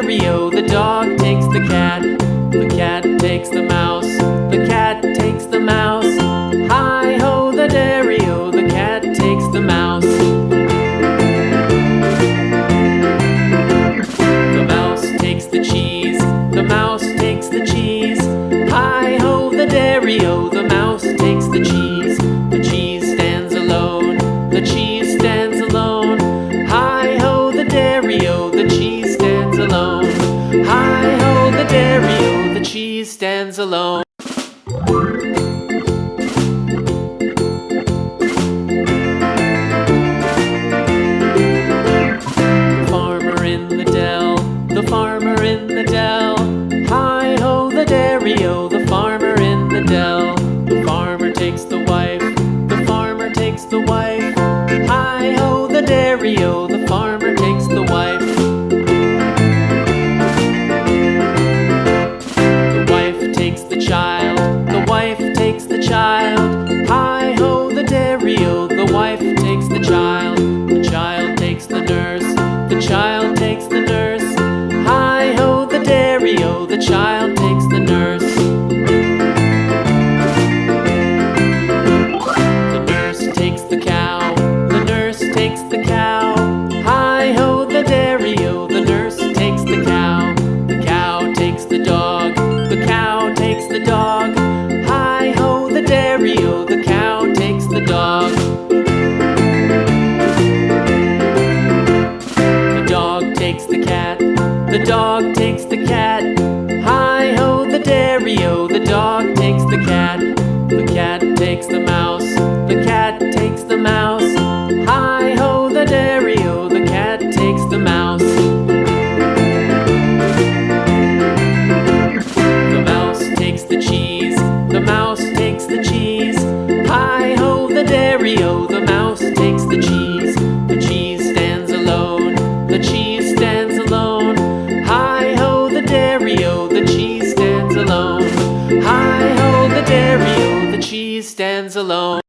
dairy-o, the dog takes the cat. The cat takes the mouse. The cat takes the mouse. Hi-ho, the dairy-o, the cat takes the mouse. The mouse takes the cheese. The mouse takes the cheese. Hi-ho, the dairy-o, the mouse takes the cheese. The cheese stands alone. The cheese stands alone. Hi-ho, the dairy-o, the cheese stands alone. Hi-ho, the dairy-o, the cheese stands alone. The farmer in the dell. The farmer in the dell. Hi-ho, the dairy-o, the farmer in the dell. The farmer takes the wife. The farmer takes the wife. Hi-ho, the dairy-o, the farmer takes the wife. The wife takes the child. The wife takes the child. Hi-ho, the dairy-o, the wife takes the child. The child takes the nurse. The child takes the nurse. Hi-ho, the dairy-o, the child takes the nurse. The nurse takes the cow. The nurse takes the cow. Hi-ho, the dairy-o, the nurse takes the cow. The cow takes the dog. The cow takes the dog. Hi-ho, the dairy-o, the cow takes the dog. The dog takes the cat. The dog takes the cat. Hi-ho, the dairy-o, the dog takes the cat. The cat takes the mouse. The cat takes the mouse. Hi-ho, the dairy-o, the cat takes the mouse. The mouse takes the cheese. The mouse takes the cheese. Hi-ho, the dairy-o, the mouse takes the cheese. The cheese stands alone. The cheese stands alone. Hi-ho, the dairy-o, the cheese stands alone. Hi-ho, the dairy-o, the cheese stands alone.